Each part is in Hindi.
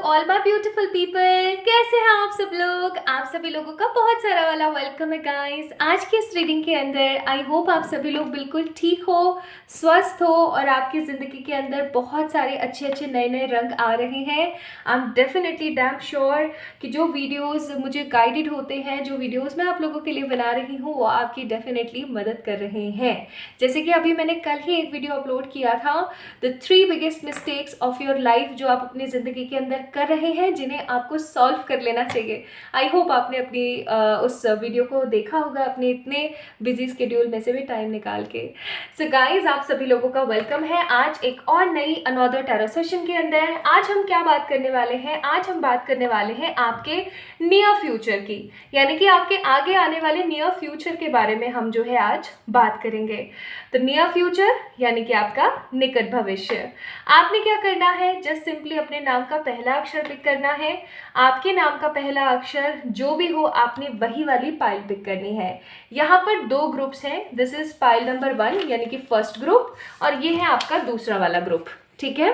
ऑल माय ब्यूटीफुल पीपल, कैसे हैं आप सब लोग। आप सभी लोगों का बहुत सारा वाला वेलकम है गाइस। आज की इस रीडिंग के अंदर आई होप आप सभी लोग बिल्कुल ठीक हो, स्वस्थ हो और आपकी ज़िंदगी के अंदर बहुत सारे अच्छे अच्छे नए नए रंग आ रहे हैं। I am definitely damn sure कि जो वीडियोस मुझे गाइडेड होते हैं, जो वीडियोस मैं आप लोगों के लिए बना रही हूँ, वो आपकी डेफिनेटली मदद कर रहे हैं। जैसे कि अभी मैंने कल ही एक वीडियो अपलोड किया था, the 3 biggest mistakes of your life, जो आप अपनी ज़िंदगी के अंदर कर रहे हैं, जिन्हें आपको सॉल्व कर लेना चाहिए। आई होप आपने अपनी उस वीडियो को देखा होगा अपने इतने बिजी स्केड्यूल में से भी टाइम निकाल के। सो गाइज, आप सभी लोगों का वेलकम है आज एक और नई अनदर टैरो सेशन के अंदर। आज हम क्या बात करने वाले हैं? आज हम बात करने वाले हैं आपके नियर फ्यूचर की, यानी कि आपके आगे आने वाले नियर फ्यूचर के बारे में हम जो है आज बात करेंगे। तो नियर फ्यूचर यानी कि आपका निकट भविष्य। आपने क्या करना है? जस्ट सिंपली अपने नाम का पहला अक्षर पिक करना है। आपके नाम का पहला अक्षर जो भी हो, आपने वही वाली पाइल पिक करनी है। यहाँ पर 2 ग्रुप्स हैं। दिस इज पाइल नंबर 1 यानी कि फर्स्ट ग्रुप, और ये है आपका दूसरा वाला ग्रुप। ठीक है,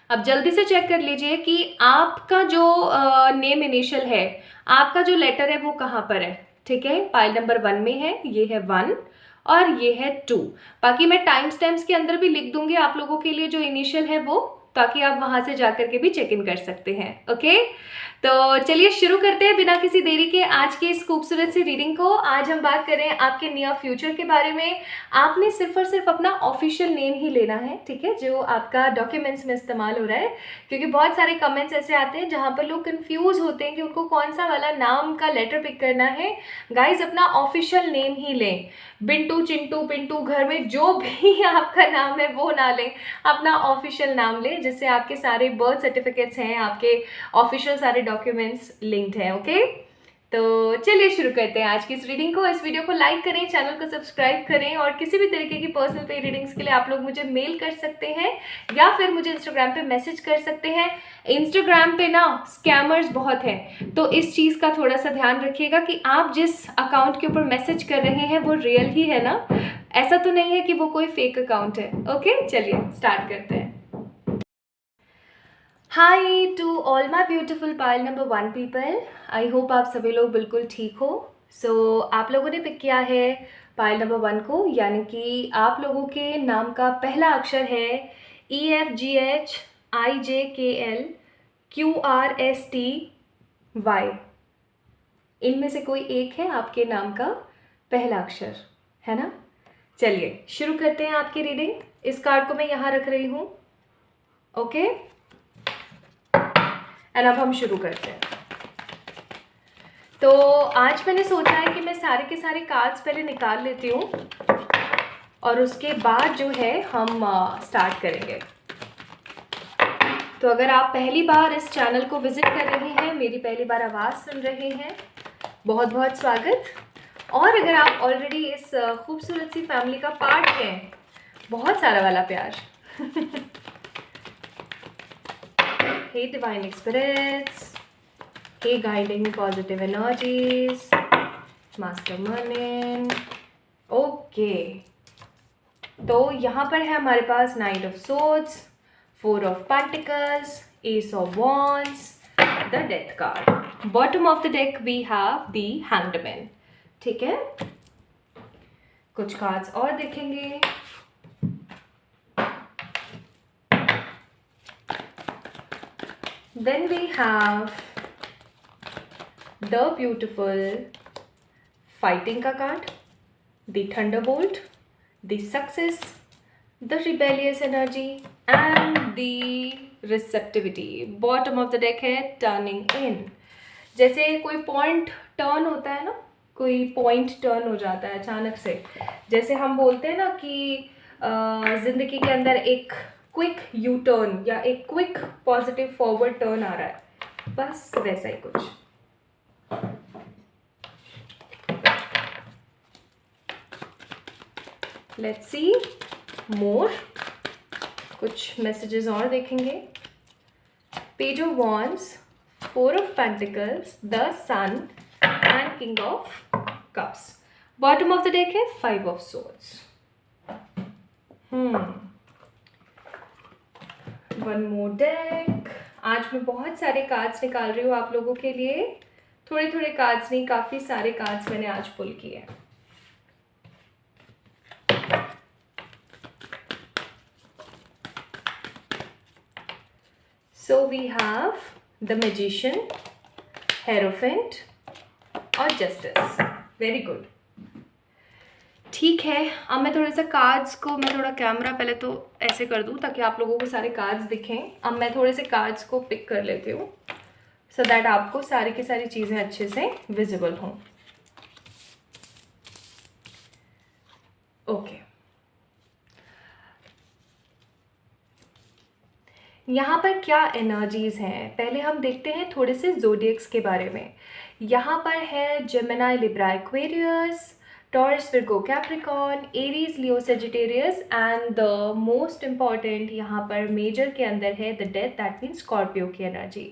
अब जल्दी से चेक कर लीजिए कि आपका जो नेम इनिशियल है, आपका जो लेटर है वो कहाँ पर है। ठीक है, पाइल नंबर 1 में है, ये है 1 और ये है 2। बाकी मैं टाइम स्टैम्प्स के अंदर भी लिख दूंगी आप लोगों के लिए जो इनिशियल है वो, ताकि आप वहां से जाकर के भी चेक इन कर सकते हैं। ओके, तो चलिए शुरू करते हैं बिना किसी देरी के आज की इस खूबसूरत सी रीडिंग को। आज हम बात करें आपके नियर फ्यूचर के बारे में। आपने सिर्फ और सिर्फ अपना ऑफिशियल नेम ही लेना है, ठीक है, जो आपका डॉक्यूमेंट्स में इस्तेमाल हो रहा है, क्योंकि बहुत सारे कमेंट्स ऐसे आते हैं जहाँ पर लोग कंफ्यूज होते हैं कि उनको कौन सा वाला नाम का लेटर पिक करना है। गाइज, अपना ऑफिशियल नेम ही लें। बिंटू, चिंटू, पिंटू, घर में जो भी आपका नाम है वो ना लें, अपना ऑफिशियल नाम लें, जिससे आपके सारे बर्थ सर्टिफिकेट्स हैं, आपके ऑफिशियल सारे डॉक्यूमेंट्स लिंक्ड हैं। ओके, तो चलिए शुरू करते हैं आज की इस रीडिंग को। इस वीडियो को लाइक करें, चैनल को सब्सक्राइब करें, और किसी भी तरीके की पर्सनल पे रीडिंग्स के लिए आप लोग मुझे मेल कर सकते हैं या फिर मुझे इंस्टाग्राम पे मैसेज कर सकते हैं। इंस्टाग्राम पे ना स्कैमर्स बहुत हैं, तो इस चीज़ का थोड़ा सा ध्यान रखिएगा कि आप जिस अकाउंट के ऊपर मैसेज कर रहे हैं वो रियल ही है ना, ऐसा तो नहीं है कि वो कोई फेक अकाउंट है। ओके, चलिए स्टार्ट करते हैं। Hi to all my beautiful pile number 1 people, I hope आप सभी लोग बिल्कुल ठीक हो। सो आप लोगों ने पिक किया है पाइल नंबर 1 को, यानी कि आप लोगों के नाम का पहला अक्षर है EFGHIJKLQRSTY। इनमें से कोई एक है आपके नाम का पहला अक्षर, है ना। चलिए शुरू करते हैं आपकी रीडिंग। इस कार्ड को मैं यहाँ रख रही हूँ। ओके, एंड अब हम शुरू करते हैं। तो आज मैंने सोचा है कि मैं सारे के सारे कार्ड्स पहले निकाल लेती हूँ और उसके बाद जो है हम स्टार्ट करेंगे। तो अगर आप पहली बार इस चैनल को विजिट कर रहे हैं, मेरी पहली बार आवाज़ सुन रहे हैं, बहुत बहुत स्वागत। और अगर आप ऑलरेडी इस खूबसूरत सी फैमिली का पार्ट हैं, बहुत सारा वाला प्यार। Hey divine spirits, hey guiding positive energies, master Merlin। Okay, तो यहाँ पर है हमारे पास Knight of Swords, 4 of Pentacles, Ace of Wands, the Death card। Bottom of the deck we have the Hanged Man। ठीक है, कुछ कार्ड्स और देखेंगे। Then we have the beautiful fighting का card, the thunderbolt, the success, the rebellious energy and the receptivity। Bottom of the deck है turning in। जैसे कोई पॉइंट टर्न होता है ना, कोई पॉइंट टर्न हो जाता है अचानक से, जैसे हम बोलते हैं ना कि जिंदगी के अंदर एक क्विक यू टर्न या एक क्विक पॉजिटिव फॉरवर्ड टर्न आ रहा है, बस वैसा ही कुछ। लेट्स सी मोर, कुछ मैसेजेस और देखेंगे। Page of wands, 4 of Pentacles, the Sun and King of Cups। Bottom of the deck है 5 of Swords। One more deck। आज मैं बहुत सारे कार्ड्स निकाल रही हूँ आप लोगों के लिए। थोड़े थोड़े कार्ड्स नहीं, काफ़ी सारे कार्ड्स मैंने आज पुल किए हैं। So we have the magician, hierophant और जस्टिस। Very good. ठीक है, अब मैं थोड़ा सा कार्ड्स को, मैं थोड़ा कैमरा पहले तो ऐसे कर दूँ ताकि आप लोगों को सारे कार्ड्स दिखें। अब मैं थोड़े से कार्ड्स को पिक कर लेती हूँ सो दैट आपको सारी की सारी चीज़ें अच्छे से विजिबल हों। ओके, यहाँ पर क्या एनर्जीज हैं पहले हम देखते हैं थोड़े से ज़ोडिएक्स के बारे में। यहाँ पर है Gemini, Libra, Aquarius, taurus, Virgo, Capricorn, Aries, Leo, Sagittarius and the most important यहाँ पर मेजर के अंदर है the death, that means Scorpio की एनर्जी।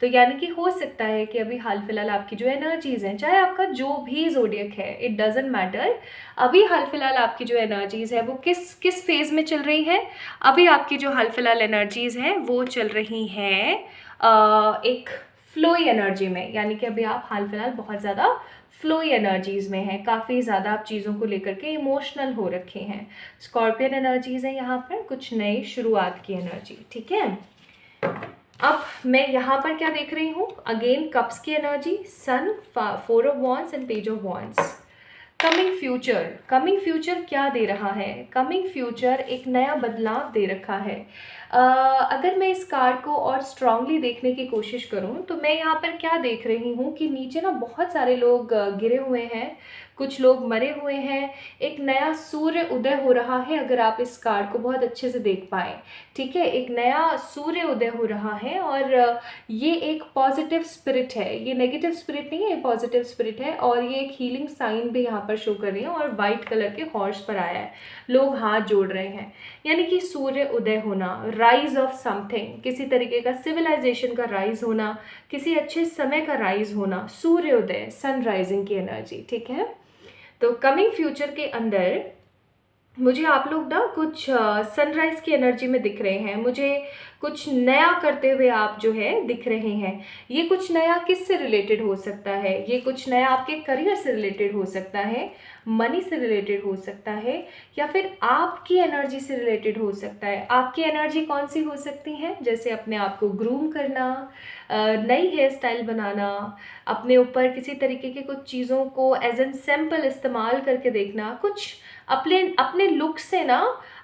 तो यानी कि हो सकता है कि अभी हाल फिलहाल आपकी जो एनर्जीज़ हैं, चाहे आपका जो भी ज़ोडियक है, इट डजेंट मैटर, अभी हाल फिलहाल आपकी जो एनर्जीज़ है वो किस किस फेज़ में चल रही है। अभी आपकी जो हाल फिलहाल एनर्जीज़ हैं वो चल रही हैं एक फ्लोई एनर्जी में, यानी कि अभी आप हाल फिलहाल बहुत ज़्यादा फ्लोई एनर्जीज़ में हैं, काफ़ी ज़्यादा आप चीज़ों को लेकर के इमोशनल हो रखे हैं। स्कॉर्पियन एनर्जीज़ हैं यहाँ पर, कुछ नई शुरुआत की एनर्जी। ठीक है, अब मैं यहाँ पर क्या देख रही हूँ, अगेन कप्स की energy, sun, 4 of wands and page of wands. Coming future, coming future क्या दे रहा है, कमिंग फ्यूचर एक नया बदलाव दे रखा है। अगर मैं इस कार्ड को और स्ट्रांगली देखने की कोशिश करूं तो मैं यहाँ पर क्या देख रही हूँ कि नीचे ना बहुत सारे लोग गिरे हुए हैं, कुछ लोग मरे हुए हैं, एक नया सूर्य उदय हो रहा है। अगर आप इस कार्ड को बहुत अच्छे से देख पाएँ, ठीक है, एक नया सूर्य उदय हो रहा है और ये एक पॉजिटिव स्पिरिट है, ये नेगेटिव स्पिरिट नहीं है, ये पॉजिटिव स्पिरिट है। और ये एक हीलिंग साइन भी यहाँ पर शो कर रही है और वाइट कलर के हॉर्स पर आया है, लोग हाथ जोड़ रहे हैं, यानी कि सूर्य उदय होना, राइज ऑफ समथिंग, किसी तरीके का सिविलाइजेशन का राइज होना, किसी अच्छे समय का राइज होना, सूर्य उदय, सनराइजिंग की एनर्जी। ठीक है, तो कमिंग फ्यूचर के अंदर मुझे आप लोग ना कुछ सनराइज की एनर्जी में दिख रहे हैं, मुझे कुछ नया करते हुए आप जो है दिख रहे हैं। ये कुछ नया किस से रिलेटेड हो सकता है, ये कुछ नया आपके करियर से रिलेटेड हो सकता है, मनी से रिलेटेड हो सकता है, या फिर आपकी एनर्जी से रिलेटेड हो सकता है। आपकी एनर्जी कौन सी हो सकती है, जैसे अपने आप को ग्रूम करना, नई हेयर स्टाइल बनाना, अपने ऊपर किसी तरीके के कुछ चीज़ों को एज एन सैम्पल इस्तेमाल करके देखना, कुछ अपने अपने लुक से ना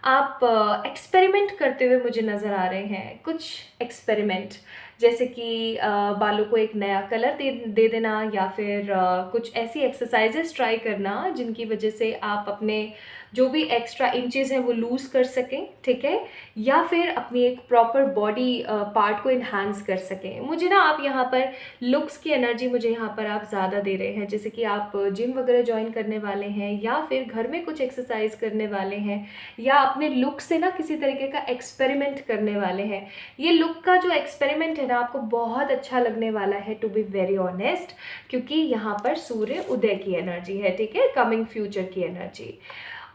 आप एक्सपेरिमेंट करते हुए मुझे नज़र आ रहे हैं। कुछ एक्सपेरिमेंट जैसे कि बालों को एक नया कलर दे देना, या फिर कुछ ऐसी एक्सरसाइजेस ट्राई करना जिनकी वजह से आप अपने जो भी एक्स्ट्रा इंचेस हैं वो लूज़ कर सकें। ठीक है, या फिर अपनी एक प्रॉपर बॉडी पार्ट को इन्हांस कर सकें। मुझे ना आप यहाँ पर लुक्स की एनर्जी मुझे यहाँ पर आप ज़्यादा दे रहे हैं, जैसे कि आप जिम वगैरह ज्वाइन करने वाले हैं, या फिर घर में कुछ एक्सरसाइज करने वाले हैं, या अपने लुक से ना किसी तरीके का एक्सपेरिमेंट करने वाले हैं। ये लुक का जो एक्सपेरिमेंट है ना आपको बहुत अच्छा लगने वाला है, टू बी वेरी ऑनेस्ट, क्योंकि यहाँ पर सूर्य उदय की एनर्जी है। ठीक है, कमिंग फ्यूचर की एनर्जी।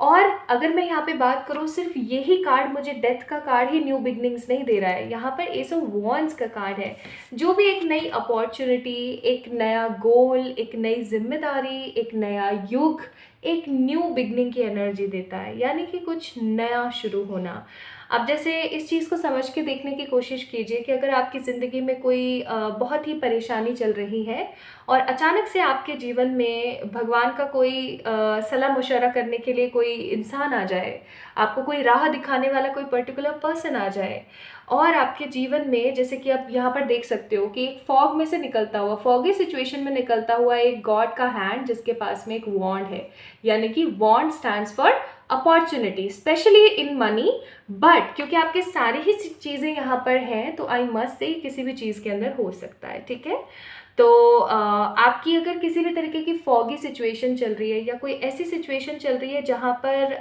और अगर मैं यहाँ पे बात करूँ, सिर्फ यही कार्ड मुझे डेथ का कार्ड ही न्यू बिगनिंग्स नहीं दे रहा है, यहाँ पर एस ऑफ वॉन्ड्स का कार्ड है, जो भी एक नई अपॉर्चुनिटी, एक नया गोल, एक नई जिम्मेदारी, एक नया युग, एक न्यू बिगनिंग की एनर्जी देता है, यानी कि कुछ नया शुरू होना। अब जैसे इस चीज़ को समझ के देखने की कोशिश कीजिए कि अगर आपकी ज़िंदगी में कोई बहुत ही परेशानी चल रही है और अचानक से आपके जीवन में भगवान का कोई सलाह मशवरा करने के लिए कोई इंसान आ जाए, आपको कोई राह दिखाने वाला कोई पर्टिकुलर पर्सन आ जाए, और आपके जीवन में जैसे कि आप यहाँ पर देख सकते हो कि एक फॉग में से निकलता हुआ, फॉगी सिचुएशन में निकलता हुआ एक गॉड का हैंड जिसके पास में एक वॉन्ड है, यानी कि wand stands for opportunity, specially in money. But क्योंकि आपके सारी ही चीज़ें यहाँ पर हैं तो आई मस्ट से किसी भी चीज़ के अंदर हो सकता है। ठीक है, तो आपकी अगर किसी भी तरीके की फॉगी सिचुएशन चल रही है, या कोई ऐसी सिचुएशन चल रही है जहाँ पर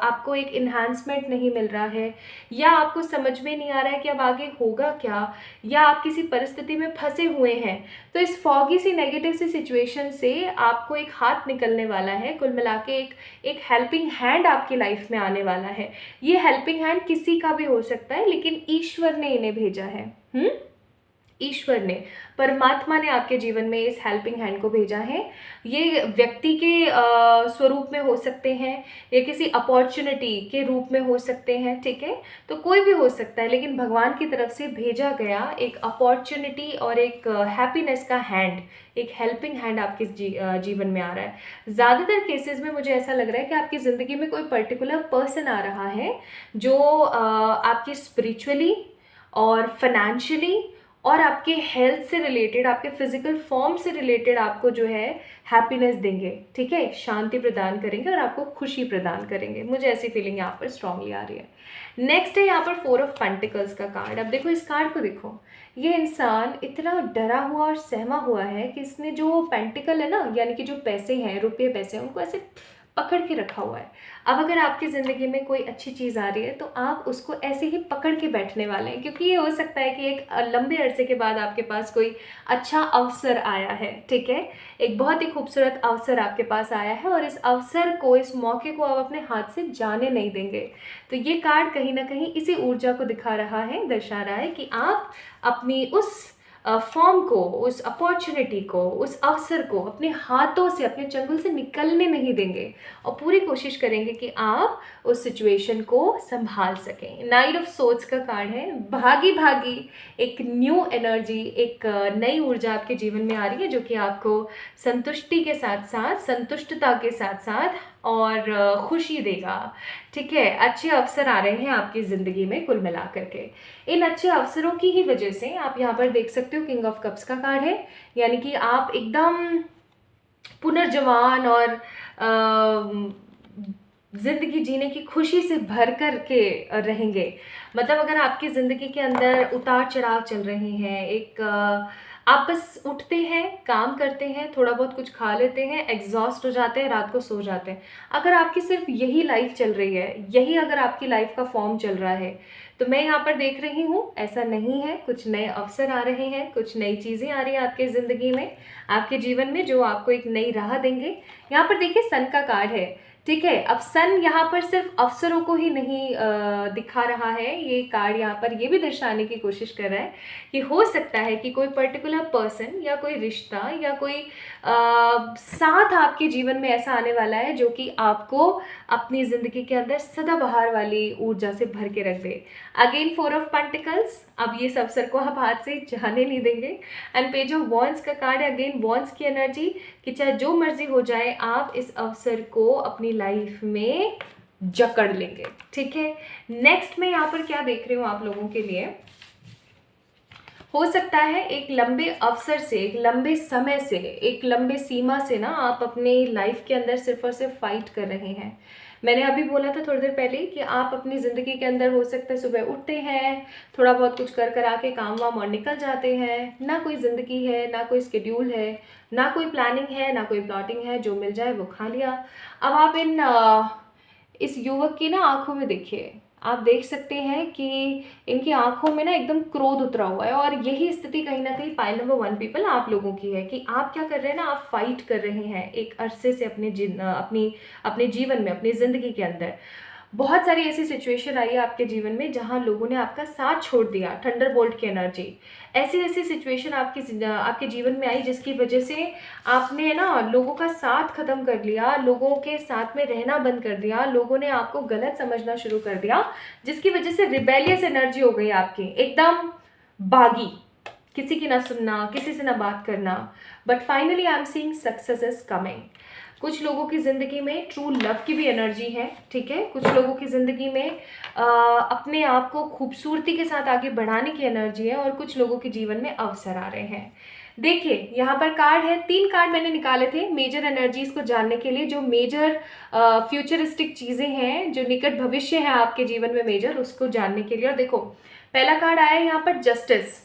आपको एक इन्हांसमेंट नहीं मिल रहा है, या आपको समझ में नहीं आ रहा है कि अब आगे होगा क्या, या आप किसी परिस्थिति में फंसे हुए हैं, तो इस फॉगी सी नेगेटिव सी सिचुएशन से आपको एक हाथ निकलने वाला है। कुल मिला के एक हेल्पिंग हैंड आपकी लाइफ में आने वाला है। ये हेल्पिंग हैंड किसी का भी हो सकता है, लेकिन ईश्वर ने इन्हें भेजा है। ईश्वर ने, परमात्मा ने आपके जीवन में इस हेल्पिंग हैंड को भेजा है। ये व्यक्ति के स्वरूप में हो सकते हैं, या किसी अपॉर्चुनिटी के रूप में हो सकते हैं, ठीक है। तो कोई भी हो सकता है, लेकिन भगवान की तरफ से भेजा गया एक अपॉर्चुनिटी और एक हैप्पीनेस का हैंड, एक हेल्पिंग हैंड आपके जीवन में आ रहा है। ज़्यादातर केसेस में मुझे ऐसा लग रहा है कि आपकी ज़िंदगी में कोई पर्टिकुलर पर्सन आ रहा है जो आपकी स्पिरिचुअली और फाइनेंशियली और आपके हेल्थ से रिलेटेड, आपके फिजिकल फॉर्म से रिलेटेड आपको जो है हैप्पीनेस देंगे, ठीक है, शांति प्रदान करेंगे और आपको खुशी प्रदान करेंगे। मुझे ऐसी फीलिंग यहाँ पर स्ट्रांगली आ रही है। नेक्स्ट है यहाँ पर 4 ऑफ पेंटिकल्स का कार्ड। अब देखो इस कार्ड को देखो, ये इंसान इतना डरा हुआ और सहमा हुआ है कि इसने जो पेंटिकल है ना, यानी कि जो पैसे हैं, रुपये पैसे हैं, उनको ऐसे पकड़ के रखा हुआ है। अब अगर आपकी ज़िंदगी में कोई अच्छी चीज़ आ रही है तो आप उसको ऐसे ही पकड़ के बैठने वाले हैं, क्योंकि ये हो सकता है कि एक लंबे अरसे के बाद आपके पास कोई अच्छा अवसर आया है, ठीक है, एक बहुत ही खूबसूरत अवसर आपके पास आया है और इस अवसर को, इस मौके को आप अपने हाथ से जाने नहीं देंगे। तो ये कार्ड कहीं ना कहीं इसी ऊर्जा को दिखा रहा है, दर्शा रहा है कि आप अपनी उस फॉर्म को, उस अपॉर्चुनिटी को, उस अवसर को अपने हाथों से, अपने चंगुल से निकलने नहीं देंगे और पूरी कोशिश करेंगे कि आप उस सिचुएशन को संभाल सकें। नाइट ऑफ सोर्ड्स का कार्ड है। भागी भागी एक न्यू एनर्जी, एक नई ऊर्जा आपके जीवन में आ रही है, जो कि आपको संतुष्टि के साथ साथ, संतुष्टता के साथ साथ और खुशी देगा, ठीक है। अच्छे अवसर आ रहे हैं आपकी ज़िंदगी में कुल मिला करके। इन अच्छे अवसरों की ही वजह से आप यहाँ पर देख सकते हो किंग ऑफ कप्स का कार्ड है, यानी कि आप एकदम पुनर्जवान और ज़िंदगी जीने की खुशी से भर कर के रहेंगे। मतलब अगर आपकी ज़िंदगी के अंदर उतार चढ़ाव चल रहे हैं, एक आप बस उठते हैं, काम करते हैं, थोड़ा बहुत कुछ खा लेते हैं, एग्जॉस्ट हो जाते हैं, रात को सो जाते हैं, अगर आपकी सिर्फ यही लाइफ चल रही है, यही अगर आपकी लाइफ का फॉर्म चल रहा है, तो मैं यहाँ पर देख रही हूँ ऐसा नहीं है। कुछ नए अवसर आ रहे हैं, कुछ नई चीज़ें आ रही हैं आपके ज़िंदगी में, आपके जीवन में, जो आपको एक नई राह देंगे। यहाँ पर देखिए सन का कार्ड है, ठीक है। अब सन यहाँ पर सिर्फ अवसरों को ही नहीं दिखा रहा है, ये कार्ड यहाँ पर ये भी दर्शाने की कोशिश कर रहा है कि हो सकता है कि कोई पर्टिकुलर पर्सन या कोई रिश्ता या कोई साथ आपके जीवन में ऐसा आने वाला है जो कि आपको अपनी ज़िंदगी के अंदर सदाबहार वाली ऊर्जा से भर के रख दे। अगेन 4 ऑफ पेंटिकल्स, अब ये अवसर को आप हाथ से जाने नहीं देंगे। एंड पेज ऑफ वॉन्ड्स का कार्ड है, अगेन वॉन्ड्स की एनर्जी कि चाहे जो मर्जी हो जाए, आप इस अवसर को अपनी लाइफ में जकड़ लेंगे, ठीक है। नेक्स्ट मैं यहाँ पर क्या देख रही हूँ आप लोगों के लिए, हो सकता है एक लंबे अवसर से, एक लंबे समय से, एक लंबे सीमा से ना आप अपनी लाइफ के अंदर सिर्फ और सिर्फ फाइट कर रहे हैं। मैंने अभी बोला था थोड़ी देर पहले कि आप अपनी ज़िंदगी के अंदर हो सकता है सुबह उठते हैं, थोड़ा बहुत कुछ कर कर आके काम वाम और निकल जाते हैं, ना कोई ज़िंदगी है, ना कोई स्केड्यूल है, ना कोई प्लानिंग है, ना कोई प्लॉटिंग है, जो मिल जाए वो खा लिया। अब आप इस युवक की ना आंखों में देखिए, आप देख सकते हैं कि इनकी आंखों में ना एकदम क्रोध उतरा हुआ है और यही स्थिति कहीं ना कहीं पाइल नंबर 1 पीपल आप लोगों की है कि आप क्या कर रहे हैं ना, आप फाइट कर रहे हैं एक अरसे से अपने जीवन में, अपनी ज़िंदगी के अंदर। बहुत सारी ऐसी सिचुएशन आई है आपके जीवन में जहां लोगों ने आपका साथ छोड़ दिया, थंडरबोल्ट की एनर्जी, ऐसी ऐसी सिचुएशन आपके जीवन में आई जिसकी वजह से आपने ना लोगों का साथ खत्म कर लिया, लोगों के साथ में रहना बंद कर दिया, लोगों ने आपको गलत समझना शुरू कर दिया, जिसकी वजह से रिबेलियस एनर्जी हो गई आपकी, एकदम बागी, किसी की ना सुनना, किसी से ना बात करना। But finally I am seeing success is coming. कुछ लोगों की ज़िंदगी में ट्रू लव की भी एनर्जी है, ठीक है। कुछ लोगों की ज़िंदगी में अपने आप को खूबसूरती के साथ आगे बढ़ाने की एनर्जी है और कुछ लोगों के जीवन में अवसर आ रहे हैं। देखिए यहाँ पर कार्ड है, 3 कार्ड मैंने निकाले थे मेजर एनर्जीज को जानने के लिए, जो मेजर फ्यूचरिस्टिक चीज़ें हैं, जो निकट भविष्य है आपके जीवन में मेजर, उसको जानने के लिए। और देखो पहला कार्ड आया है यहाँ पर जस्टिस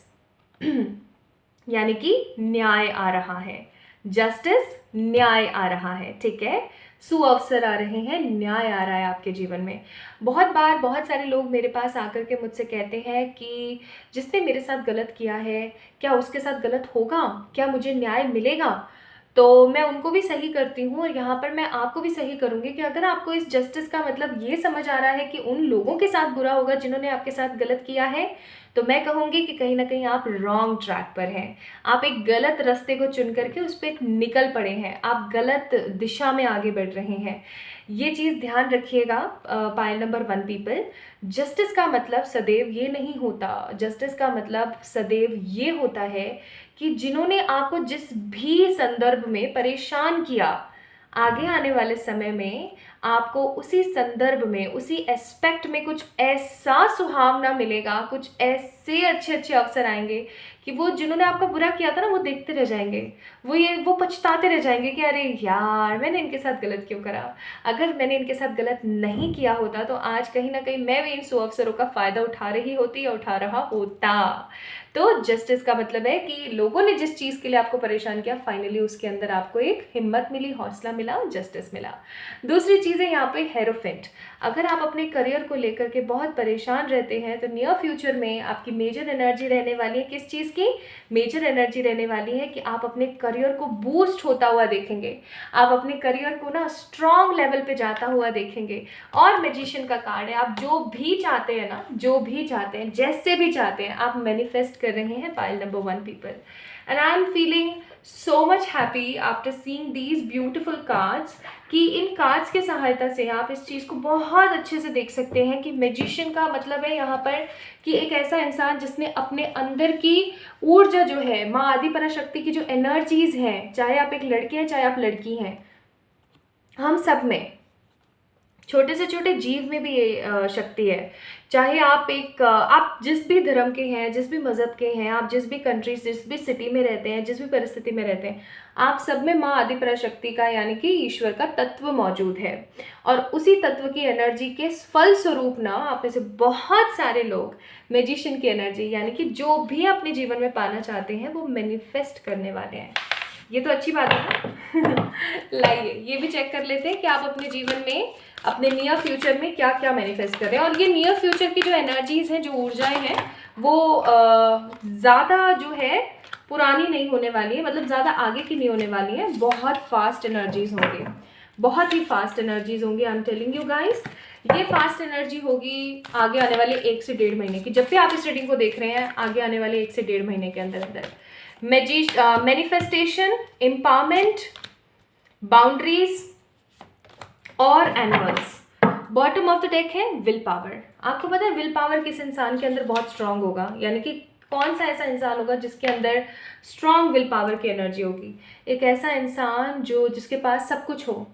यानी कि न्याय आ रहा है, जस्टिस, न्याय आ रहा है, ठीक है। सुअवसर आ रहे हैं, न्याय आ रहा है आपके जीवन में। बहुत बार बहुत सारे लोग मेरे पास आकर के मुझसे कहते हैं कि जिसने मेरे साथ गलत किया है, क्या उसके साथ गलत होगा, क्या मुझे न्याय मिलेगा। तो मैं उनको भी सही करती हूँ और यहाँ पर मैं आपको भी सही करूँगी कि अगर आपको इस जस्टिस का मतलब ये समझ आ रहा है कि उन लोगों के साथ बुरा होगा जिन्होंने आपके साथ गलत किया है, तो मैं कहूँगी कि कहीं ना कहीं आप रॉन्ग ट्रैक पर हैं। आप एक गलत रास्ते को चुन करके उस पर निकल पड़े हैं, आप गलत दिशा में आगे बढ़ रहे हैं। ये चीज़ ध्यान रखिएगा। पाइल नंबर 1 पीपल, जस्टिस का मतलब सदैव ये नहीं होता। जस्टिस का मतलब सदैव ये होता है कि जिन्होंने आपको जिस भी संदर्भ में परेशान किया, आगे आने वाले समय में आपको उसी संदर्भ में, उसी एस्पेक्ट में कुछ ऐसा सुहावना मिलेगा, कुछ ऐसे अच्छे अच्छे अवसर आएंगे कि वो जिन्होंने आपका बुरा किया था ना, वो देखते रह जाएंगे, वो पछताते रह जाएंगे कि अरे यार मैंने इनके साथ गलत क्यों करा। अगर मैंने इनके साथ गलत नहीं किया होता तो आज कहीं ना कहीं मैं भी इन सुअवसरों का फ़ायदा उठा रही होती या उठा रहा होता। तो जस्टिस का मतलब है कि लोगों ने जिस चीज़ के लिए आपको परेशान किया, फाइनली उसके अंदर आपको एक हिम्मत मिली, हौसला मिला, जस्टिस मिला। दूसरी चीज़ है यहाँ पे हेरोफेंट। अगर आप अपने करियर को लेकर के बहुत परेशान रहते हैं तो नियर फ्यूचर में आपकी मेजर एनर्जी रहने वाली है किस चीज़ की? मेजर एनर्जी रहने वाली है कि आप अपने करियर को बूस्ट होता हुआ देखेंगे, आप अपने करियर को ना स्ट्रॉन्ग लेवल पे जाता हुआ देखेंगे। और मैजिशियन का कार्ड है, आप जो भी चाहते हैं ना, जो भी चाहते हैं, जैसे भी चाहते हैं, आप मैनिफेस्ट कर रहे हैं pile number 1 people. And I am feeling so much happy after seeing these beautiful cards कि इन कार्ड्स के सहायता से आप इस चीज़ को बहुत अच्छे से देख सकते हैं कि मैजिशियन का मतलब है यहाँ पर कि एक ऐसा इंसान जिसने अपने अंदर की ऊर्जा जो है, माँ आदि पराशक्ति की जो एनर्जीज हैं, चाहे आप एक लड़के हैं चाहे आप लड़की हैं, हम सब में, छोटे से छोटे जीव में भी ये शक्ति है। चाहे आप जिस भी धर्म के हैं, जिस भी मज़हब के हैं, आप जिस भी कंट्री, जिस भी सिटी में रहते हैं, जिस भी परिस्थिति में रहते हैं, आप सब में माँ आदि पराशक्ति का यानी कि ईश्वर का तत्व मौजूद है। और उसी तत्व की एनर्जी के फल स्वरूप ना आप में से बहुत सारे लोग मैजिशियन की एनर्जी यानी कि जो भी अपने जीवन में पाना चाहते हैं वो मैनिफेस्ट करने वाले हैं। ये तो अच्छी बात है ना। लाइए ये भी चेक कर लेते हैं कि आप अपने जीवन में, अपने नियर फ्यूचर में क्या क्या मैनिफेस्ट कर रहे हैं। और ये नियर फ्यूचर की जो एनर्जीज हैं, जो ऊर्जाएं हैं, वो ज़्यादा जो है पुरानी नहीं होने वाली है, मतलब ज़्यादा आगे की नहीं होने वाली है। बहुत फास्ट एनर्जीज होंगी, बहुत ही फास्ट एनर्जीज होंगी। I am telling you guys, ये फास्ट एनर्जी होगी आगे आने वाले 1 से 1.5 महीने की। जब भी आप इस रीडिंग को देख रहे हैं, आगे आने वाले 1 से 1.5 महीने के अंदर अंदर मैनिफेस्टेशन, एम्पावरमेंट, बाउंड्रीज और animals. Bottom of the deck है विल पावर। आपको पता है विल पावर किस इंसान के अंदर बहुत स्ट्रांग होगा, यानी कि कौन सा ऐसा इंसान होगा जिसके अंदर स्ट्रांग विल पावर की एनर्जी होगी? एक ऐसा इंसान जिसके पास सब कुछ हो,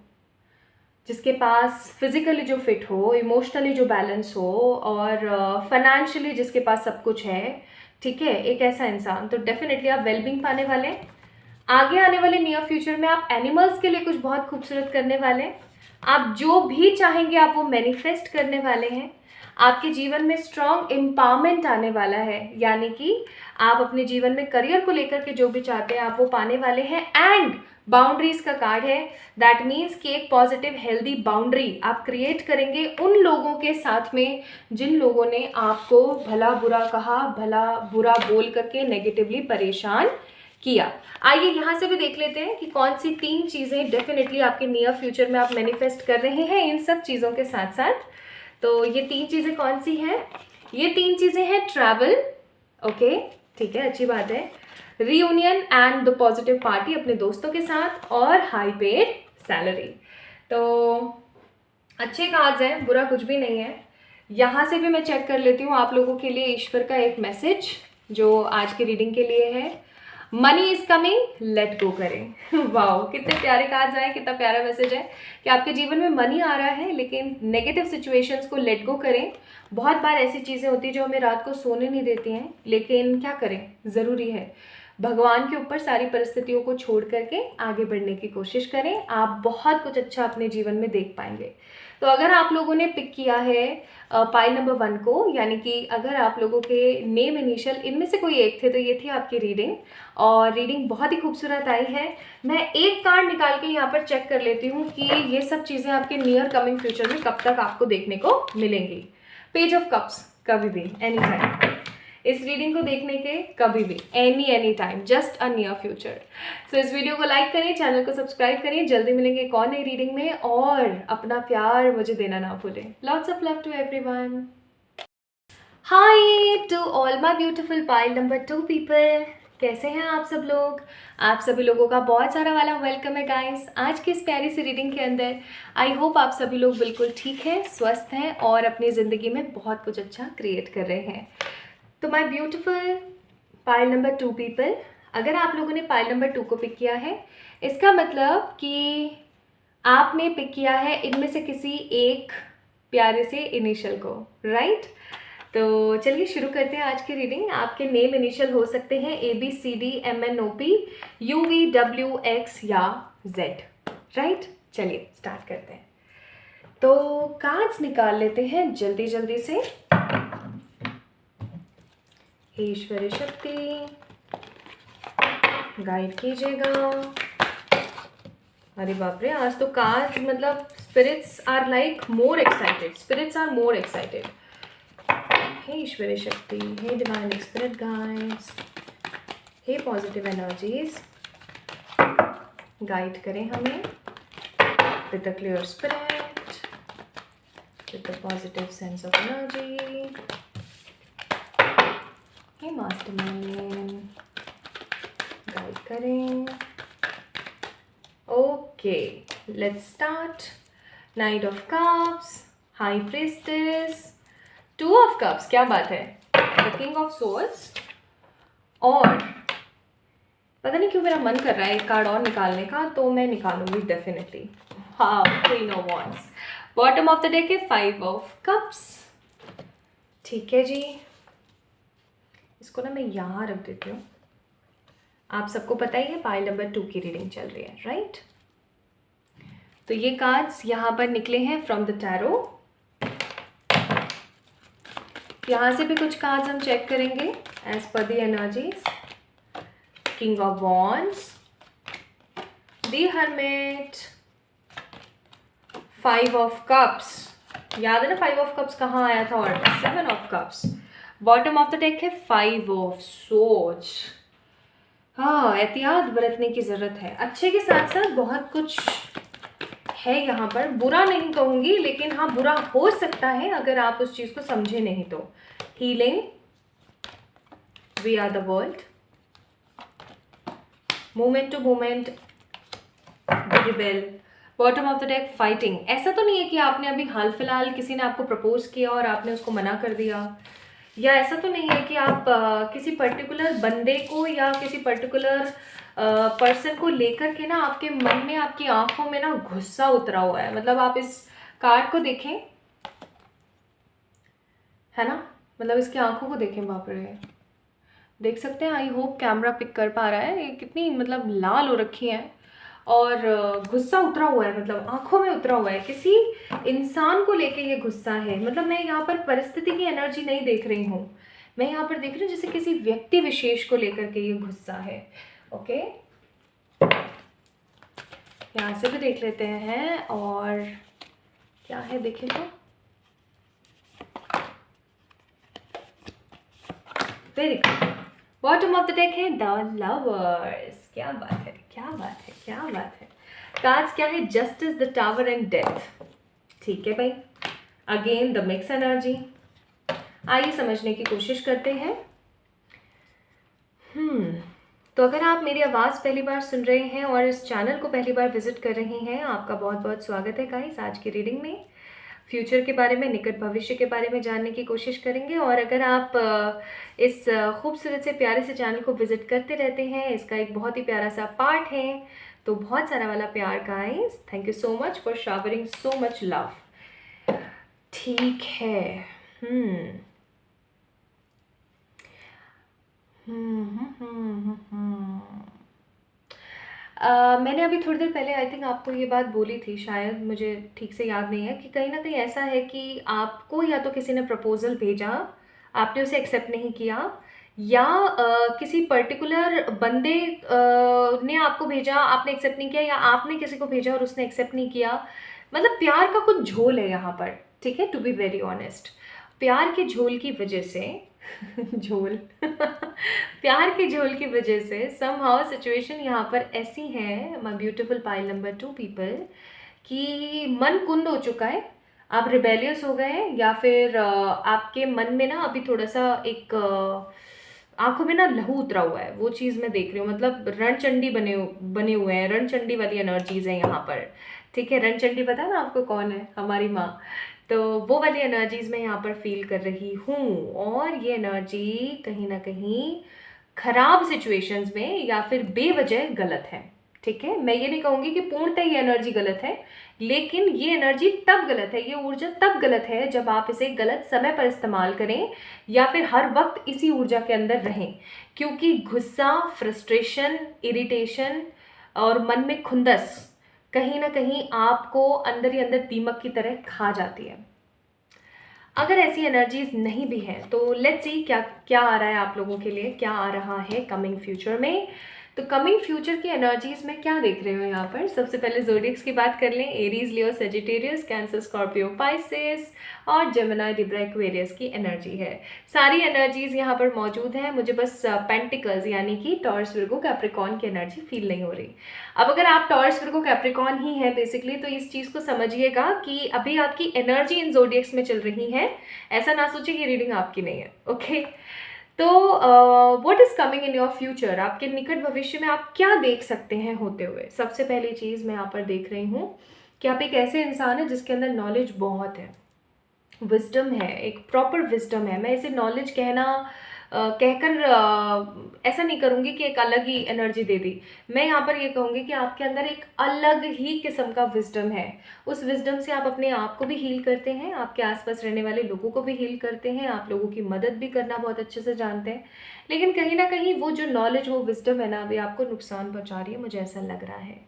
जिसके पास फिजिकली जो फिट हो, इमोशनली जो बैलेंस हो और फाइनेंशियली जिसके पास सब कुछ है। ठीक है, एक ऐसा इंसान। तो डेफिनेटली आप वेलबींग पाने वाले हैं। आगे आने वाले नियर फ्यूचर में आप एनिमल्स के लिए कुछ बहुत खूबसूरत करने वाले हैं। आप जो भी चाहेंगे आप वो मैनिफेस्ट करने वाले हैं। आपके जीवन में स्ट्रॉन्ग एम्पावरमेंट आने वाला है, यानी कि आप अपने जीवन में करियर को लेकर के जो भी चाहते हैं आप वो पाने वाले हैं। एंड बाउंड्रीज का कार्ड है, दैट मीन्स कि एक पॉजिटिव हेल्दी बाउंड्री आप क्रिएट करेंगे उन लोगों के साथ में जिन लोगों ने आपको भला बुरा कहा, भला बुरा बोल करके नेगेटिवली परेशान किया। आइए यहाँ से भी देख लेते हैं कि कौन सी 3 चीज़ें डेफिनेटली आपके नियर फ्यूचर में आप मैनिफेस्ट कर रहे हैं इन सब चीज़ों के साथ साथ। तो ये 3 चीज़ें कौन सी हैं? ये 3 चीज़ें हैं ट्रैवल, ओके ठीक है, अच्छी बात है, reunion and the positive party अपने दोस्तों के साथ, और हाई पेड सैलरी। तो अच्छे कार्ड्स हैं, बुरा कुछ भी नहीं है। यहाँ से भी मैं चेक कर लेती हूँ आप लोगों के लिए ईश्वर का एक मैसेज जो आज की रीडिंग के लिए है। Money is coming, let go करें। वाओ, कितने प्यारे कार्ड्स आए, कितना प्यारा मैसेज है कि आपके जीवन में मनी आ रहा है लेकिन नेगेटिव सिचुएशंस को लेट गो करें। बहुत बार ऐसी चीज़ें होती हैं जो हमें रात को सोने नहीं देती हैं, लेकिन क्या करें, ज़रूरी है। भगवान के ऊपर सारी परिस्थितियों को छोड़ करके आगे बढ़ने की कोशिश करें, आप बहुत कुछ अच्छा अपने जीवन में देख पाएंगे। तो अगर आप लोगों ने पिक किया है पाइल नंबर 1 को, यानी कि अगर आप लोगों के नेम इनिशियल इनमें से कोई एक थे, तो ये थी आपकी रीडिंग। और रीडिंग बहुत ही खूबसूरत आई है। मैं एक कार्ड निकाल के यहाँ पर चेक कर लेती हूँ कि ये सब चीज़ें आपके नियर कमिंग फ्यूचर में कब तक आपको देखने को मिलेंगी। पेज ऑफ कप्स, कभी भी, एनी टाइम, इस रीडिंग को देखने के कभी भी, any time, just a near future. So इस वीडियो को लाइक करें, चैनल को सब्सक्राइब करें। जल्दी मिलेंगे एक और नई रीडिंग में, और अपना प्यार मुझे देना ना भूलें। Lots of love to everyone. Hi to all my beautiful pile number 2 people, कैसे हैं आप सब लोग। आप सभी लोगों का बहुत सारा वाला वेलकम है गाइस आज की इस प्यारी सी रीडिंग के अंदर। आई होप आप सभी लोग बिल्कुल ठीक हैं, स्वस्थ हैं और अपनी ज़िंदगी में बहुत कुछ अच्छा क्रिएट कर रहे हैं। तो my beautiful pile number 2 people, अगर आप लोगों ने पाइल नंबर 2 को पिक किया है, इसका मतलब कि आपने पिक किया है इनमें से किसी एक प्यारे से इनिशियल को, राइट। तो चलिए शुरू करते हैं आज की रीडिंग। आपके नेम इनिशियल हो सकते हैं ABCDMNOP UVWX या Z, राइट। चलिए स्टार्ट करते हैं। तो कार्ड्स निकाल लेते हैं जल्दी जल्दी से। हे ईश्वरी शक्ति गाइड कीजिएगा। अरे बाप रे, आज तो कार्ड्स मतलब spirits are like more excited, spirits are more excited. हे ईश्वरी शक्ति, हे डिवाइन स्पिरिट गाइड्स, हे पॉजिटिव एनर्जीज, गाइड करें हमें with the clear spirit, with the positive sense of energy. हे मास्टरमाइंड, गाइड करें। Okay, let's start. Knight of cups, high priestess, 2 of cups, क्या बात है, द किंग ऑफ सोर्ड्स, और पता नहीं क्यों मेरा मन कर रहा है एक कार्ड और निकालने का, तो मैं निकालूंगी डेफिनेटली। हाँ, queen of wands. Bottom of the deck है 5 ऑफ कप्स। ठीक है जी, इसको ना मैं यहाँ रख देती हूँ। आप सबको पता ही है पाइल नंबर 2 की रीडिंग चल रही है, राइट। तो ये कार्ड्स यहाँ पर निकले हैं फ्रॉम द टैरो। यहाँ से भी कुछ कार्ड्स हम चेक करेंगे as per the energies. King of wands, the hermit, 5 of cups, याद है ना 5 ऑफ कप्स कहाँ आया था, और 7 of cups. Bottom of the deck है 5 ऑफ सोर्ड्स। हाँ, एहतियात बरतने की ज़रूरत है। अच्छे के साथ साथ बहुत कुछ है यहाँ पर, बुरा नहीं कहूँगी, लेकिन हाँ बुरा हो सकता है अगर आप उस चीज़ को समझे नहीं तो। Healing, we are the world, moment to moment, rebel. Bottom of the deck fighting. ऐसा तो नहीं है कि आपने अभी हाल फिलहाल किसी ने आपको प्रपोज किया और आपने उसको मना कर दिया, या ऐसा तो नहीं है कि आप किसी पर्टिकुलर बंदे को या किसी पर्टिकुलर पर्सन को लेकर के ना आपके मन में, आपकी आंखों में ना गुस्सा उतरा हुआ है। मतलब आप इस कार्ड को देखें, है ना, मतलब इसकी आंखों को देखें, बाप रे, देख सकते हैं। आई होप कैमरा पिक कर पा रहा है। ये कितनी मतलब लाल हो रखी है और गुस्सा उतरा हुआ है, मतलब आंखों में उतरा हुआ है। किसी इंसान को लेके ये गुस्सा है। मतलब मैं यहाँ पर परिस्थिति की एनर्जी नहीं देख रही हूँ, मैं यहाँ पर देख रही हूँ जैसे किसी व्यक्ति विशेष को लेकर के ये गुस्सा है। ओके, यहाँ से भी देख लेते हैं और क्या है देखें तो। Very good, bottom of the deck है द लवर्स। क्या बात है, क्या बात है, क्या बात है। कार्ड्स क्या है, justice, the tower and death. ठीक है भाई, अगेन द मिक्स एनर्जी। आइए समझने की कोशिश करते हैं। तो अगर आप मेरी आवाज़ पहली बार सुन रहे हैं और इस चैनल को पहली बार विजिट कर रहे हैं, आपका बहुत बहुत स्वागत है गाइस। आज की रीडिंग में फ्यूचर के बारे में, निकट भविष्य के बारे में जानने की कोशिश करेंगे। और अगर आप इस खूबसूरत से प्यारे से चैनल को विजिट करते रहते हैं, इसका एक बहुत ही प्यारा सा पार्ट है, तो बहुत सारा वाला प्यार guys. Thank you so much for showering so much love. ठीक है, मैंने अभी थोड़ी देर पहले आई थिंक आपको ये बात बोली थी, शायद मुझे ठीक से याद नहीं है, कि कहीं ना कहीं ऐसा है कि आपको या तो किसी ने प्रपोजल भेजा, आपने उसे एक्सेप्ट नहीं किया, या किसी पर्टिकुलर बंदे ने आपको भेजा, आपने एक्सेप्ट नहीं किया, या आपने किसी को भेजा और उसने एक्सेप्ट नहीं किया। मतलब प्यार का कुछ झोल है यहाँ पर, ठीक है, टू बी वेरी ऑनेस्ट। प्यार के झोल की वजह से झोल प्यार के झोल की वजह से समहाउ सिचुएशन यहाँ पर ऐसी है, my beautiful pile number 2 people, कि मन कुंद हो चुका है। आप रिबेलियस हो गए हैं, या फिर आपके मन में ना अभी थोड़ा सा एक आंखों में ना लहू उतरा हुआ है, वो चीज़ मैं देख रही हूँ। मतलब रणचंडी बने हुए हैं, रणचंडी वाली एनर्जीज है यहाँ पर। ठीक है, रणचंडी पता है ना आपको कौन है? हमारी माँ। तो वो वाली एनर्जीज मैं यहाँ पर फील कर रही हूँ, और ये एनर्जी कहीं ना कहीं खराब सिचुएशंस में या फिर बेवजह गलत है। ठीक है, मैं ये नहीं कहूँगी कि पूर्णतः ये एनर्जी गलत है, लेकिन ये एनर्जी तब गलत है, ये ऊर्जा तब गलत है जब आप इसे गलत समय पर इस्तेमाल करें या फिर हर वक्त इसी ऊर्जा के अंदर रहें। क्योंकि गुस्सा, फ्रस्ट्रेशन, इरिटेशन और मन में खुंदस कहीं ना कहीं आपको अंदर ही अंदर दीमक की तरह खा जाती है। अगर ऐसी एनर्जीज नहीं भी हैं तो लेट्स सी क्या क्या आ रहा है आप लोगों के लिए, क्या आ रहा है कमिंग फ्यूचर में। तो कमिंग फ्यूचर की एनर्जीज में क्या देख रहे हो यहाँ पर? सबसे पहले ज़ोडिएक्स की बात कर लें। एरीज, लियो, सेजिटेरियस, कैंसर, स्कॉर्पियो, पाइसेस और जेमिनी, लिब्रा, एक्वेरियस की एनर्जी है। सारी एनर्जीज यहाँ पर मौजूद हैं। मुझे बस पेंटिकल्स यानी कि टॉरस, विर्गो, कैप्रिकॉर्न की एनर्जी फील नहीं हो रही। अब अगर आप टॉरस, विर्गो, कैप्रिकॉर्न ही है बेसिकली, तो इस चीज़ को समझिएगा कि अभी आपकी एनर्जी इन ज़ोडिएक्स में चल रही है। ऐसा ना सोचिए कि रीडिंग आपकी नहीं है। ओके, तो what is coming in your future? आपके निकट भविष्य में आप क्या देख सकते हैं होते हुए? सबसे पहली चीज़ मैं यहाँ पर देख रही हूँ कि आप एक ऐसे इंसान हैं जिसके अंदर नॉलेज बहुत है, विजडम है, एक प्रॉपर विजडम है। मैं इसे नॉलेज कहना कहकर ऐसा नहीं करूँगी कि एक अलग ही एनर्जी दे दी। मैं यहाँ पर ये कहूँगी कि आपके अंदर एक अलग ही किस्म का विजडम है। उस विजडम से आप अपने आप को भी हील करते हैं, आपके आसपास रहने वाले लोगों को भी हील करते हैं, आप लोगों की मदद भी करना बहुत अच्छे से जानते हैं। लेकिन कहीं ना कहीं वो जो नॉलेज, वो विजडम है ना, अभी आपको नुकसान पहुँचा रही है, मुझे ऐसा लग रहा है।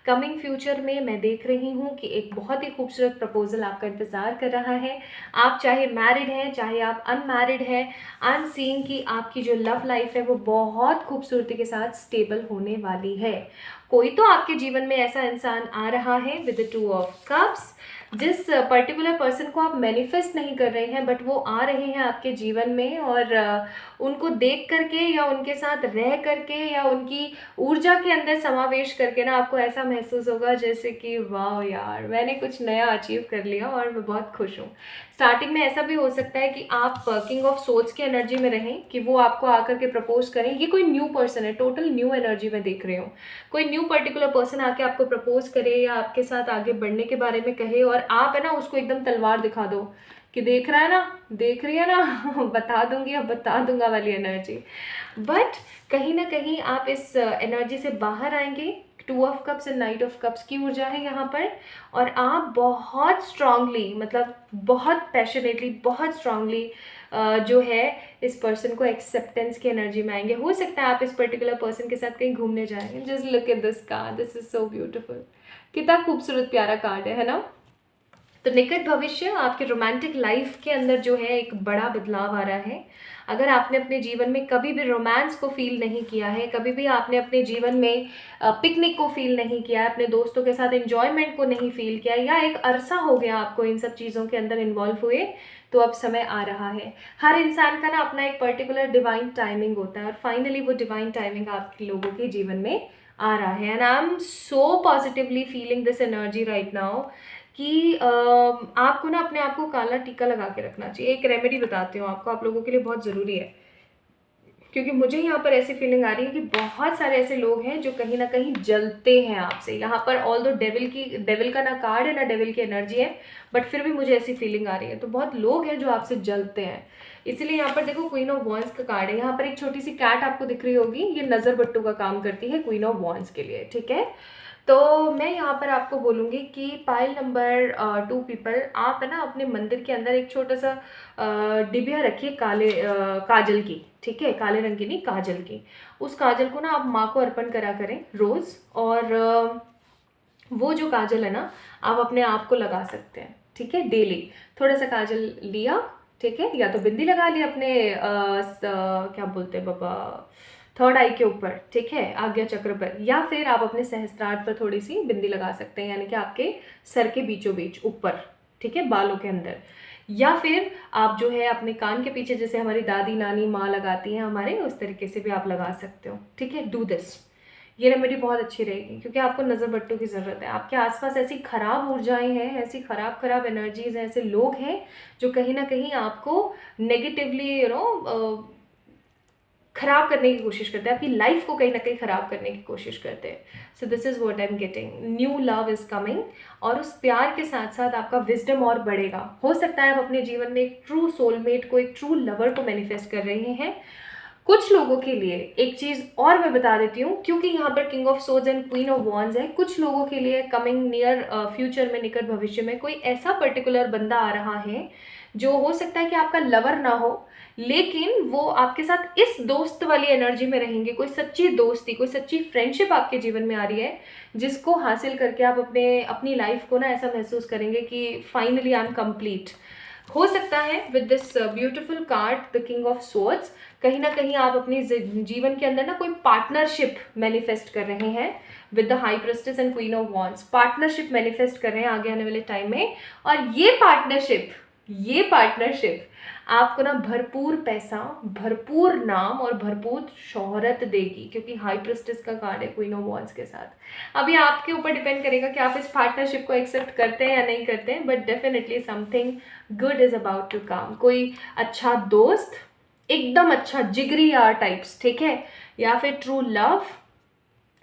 कमिंग फ्यूचर में मैं देख रही हूँ कि एक बहुत ही खूबसूरत प्रपोजल आपका इंतज़ार कर रहा है। आप चाहे मैरिड हैं, चाहे आप अनमैरिड हैं, आई एम सीइंग कि आपकी जो लव लाइफ है वो बहुत खूबसूरती के साथ स्टेबल होने वाली है। कोई तो आपके जीवन में ऐसा इंसान आ रहा है विद द 2 ऑफ कप्स, जिस पर्टिकुलर पर्सन को आप मैनिफेस्ट नहीं कर रहे हैं, बट वो आ रहे हैं आपके जीवन में, और उनको देख करके या उनके साथ रह करके या उनकी ऊर्जा के अंदर समावेश करके ना आपको ऐसा महसूस होगा जैसे कि वाह यार, मैंने कुछ नया अचीव कर लिया और मैं बहुत खुश हूँ। स्टार्टिंग में ऐसा भी हो सकता है कि आप किंग ऑफ सोल्स की एनर्जी में रहें, कि वो आपको आकर के प्रपोज करें। ये कोई न्यू पर्सन है, टोटल न्यू एनर्जी में देख रही हूँ। कोई न्यू पर्टिकुलर पर्सन आके आपको प्रपोज करे या आपके साथ आगे बढ़ने के बारे में कहे, और आप है ना उसको एकदम तलवार दिखा दो कि देख रहा है ना, देख रही है ना बता दूंगी, अब बता दूंगा वाली एनर्जी। बट कहीं ना कहीं आप इस एनर्जी से बाहर आएंगे। 2 of cups and night of cups की ऊर्जा है यहाँ पर, और आप बहुत स्ट्रांगली, मतलब बहुत पैशनेटली, बहुत स्ट्रांगली जो है इस पर्सन को एक्सेप्टेंस की एनर्जी में आएंगे। हो सकता है आप इस पर्टिकुलर पर्सन के साथ कहीं घूमने जाएंगे। Just look at this card, this is so beautiful. कितना खूबसूरत प्यारा कार्ड है ना? तो निकट भविष्य आपके रोमांटिक लाइफ के अंदर जो है एक बड़ा बदलाव आ रहा है। अगर आपने अपने जीवन में कभी भी रोमांस को फील नहीं किया है, कभी भी आपने अपने जीवन में पिकनिक को फील नहीं किया है, अपने दोस्तों के साथ एंजॉयमेंट को नहीं फील किया, या एक अरसा हो गया आपको इन सब चीज़ों के अंदर इन्वॉल्व हुए, तो अब समय आ रहा है। हर इंसान का ना अपना एक पर्टिकुलर डिवाइन टाइमिंग होता है, और फाइनली वो डिवाइन टाइमिंग आपके लोगों के जीवन में आ रहा है। And I am so positively feeling this energy right now कि आपको ना अपने आप को काला टीका लगा के रखना चाहिए। एक रेमेडी बताती हूँ आपको, आप लोगों के लिए बहुत ज़रूरी है, क्योंकि मुझे यहाँ पर ऐसी फीलिंग आ रही है कि बहुत सारे ऐसे लोग हैं जो कहीं ना कहीं जलते हैं आपसे। यहाँ पर ऑल दो डेविल का ना कार्ड है ना डेविल की एनर्जी है, बट फिर भी मुझे ऐसी फीलिंग आ रही है। तो बहुत लोग हैं जो आपसे जलते हैं, इसीलिए यहाँ पर देखो क्वीन ऑफ वॉन्स का कार्ड है। यहाँ पर एक छोटी सी कैट आपको दिख रही होगी, ये नज़र बट्टू का काम करती है क्वीन ऑफ वॉन्स के लिए। ठीक है, तो मैं यहाँ पर आपको बोलूँगी कि पाइल नंबर 2 पीपल, आप है ना अपने मंदिर के अंदर एक छोटा सा डिबिया रखिए काजल की। ठीक है, काले रंग की नहीं, काजल की। उस काजल को ना आप माँ को अर्पण करा करें रोज़, और वो जो काजल है ना आप अपने आप को लगा सकते हैं। ठीक है, डेली थोड़ा सा काजल लिया, ठीक है, या तो बिंदी लगा ली अपने क्या बोलते हैं बाबा, थर्ड आई के ऊपर, ठीक है, आज्ञा चक्र पर, या फिर आप अपने सहस्त्रार्थ पर थोड़ी सी बिंदी लगा सकते हैं, यानी कि आपके सर के बीचों बीच ऊपर, ठीक है, बालों के अंदर। या फिर आप जो है अपने कान के पीछे, जैसे हमारी दादी नानी माँ लगाती हैं हमारे, उस तरीके से भी आप लगा सकते हो। ठीक है, डू दिस। ये रेमेडी बहुत अच्छी रहेगी, क्योंकि आपको नज़र बट्टों की ज़रूरत है। आपके आसपास ऐसी ख़राब ऊर्जाएं हैं, ऐसी ख़राब एनर्जीज़ हैं, ऐसे लोग हैं जो कहीं ना कहीं आपको नेगेटिवली ख़राब करने की कोशिश करते हैं, आपकी लाइफ को कहीं ना कहीं ख़राब करने की कोशिश करते हैं। So this is what I am getting, new love is coming, और उस प्यार के साथ साथ आपका विजडम और बढ़ेगा। हो सकता है आप अपने जीवन में एक ट्रू सोलमेट को, एक ट्रू लवर को मैनिफेस्ट कर रहे हैं। कुछ लोगों के लिए एक चीज़ और मैं बता देती हूँ, क्योंकि यहाँ पर king of swords and queen of wands है, कुछ लोगों के लिए कमिंग नियर फ्यूचर में, निकट भविष्य में कोई ऐसा पर्टिकुलर बंदा आ रहा है जो हो सकता है कि आपका लवर ना हो, लेकिन वो आपके साथ इस दोस्त वाली एनर्जी में रहेंगे। कोई सच्ची दोस्ती, कोई सच्ची फ्रेंडशिप आपके जीवन में आ रही है, जिसको हासिल करके आप अपनी लाइफ को ना ऐसा महसूस करेंगे कि फाइनली आई एम कंप्लीट। हो सकता है with this beautiful card the king of swords, कहीं ना कहीं आप अपने जीवन के अंदर ना कोई पार्टनरशिप मैनिफेस्ट कर रहे हैं with the high प्रेस्टेस and queen of wands. Partnership manifest कर रहे हैं आगे आने वाले टाइम में, और ये पार्टनरशिप आपको ना भरपूर पैसा, भरपूर नाम और भरपूर शोहरत देगी, क्योंकि हाई प्रेस्टेस का कार्ड है क्वीन ऑफ वॉन्ड्स के साथ। अभी आपके ऊपर डिपेंड करेगा कि आप इस पार्टनरशिप को एक्सेप्ट करते हैं या नहीं करते हैं, but definitely something good is about to come. कोई अच्छा दोस्त, एकदम अच्छा जिगरी यार टाइप्स, ठीक है, या फिर ट्रू लव,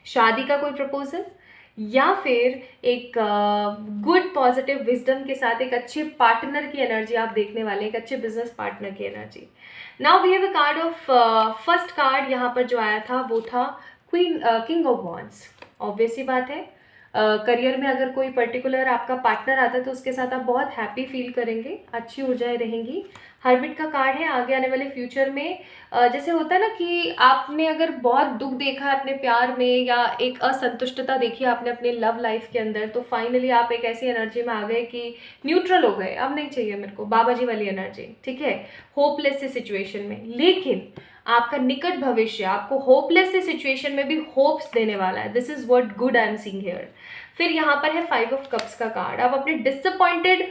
शादी का कोई प्रपोजल, या फिर एक गुड पॉजिटिव विजडम के साथ एक अच्छे पार्टनर की एनर्जी आप देखने वाले हैं, एक अच्छे बिजनेस पार्टनर की energy. Now we have a card of first card यहाँ पर जो आया था वो था किंग ऑफ वॉन्ड्स। ऑब्वियस सी बात है, करियर में अगर कोई पर्टिकुलर आपका पार्टनर आता है तो उसके साथ आप बहुत हैप्पी फील करेंगे, अच्छी ऊर्जाएं रहेंगी। हर्मिट का कार्ड है, आगे आने वाले फ्यूचर में जैसे होता है ना कि आपने अगर बहुत दुख देखा है अपने प्यार में, या एक असंतुष्टता देखी है आपने अपने लव लाइफ के अंदर, तो फाइनली आप एक ऐसी एनर्जी में आ गए कि न्यूट्रल हो गए, अब नहीं चाहिए मेरे को, बाबा जी वाली एनर्जी, ठीक है, होपलेस से सिचुएशन में। लेकिन आपका निकट भविष्य आपको होपलेस से सिचुएशन में भी होप्स देने वाला है। This is what good I am seeing here. फिर यहाँ पर है 5 ऑफ कप्स का कार्ड। आप अपने डिसअपॉइंटेड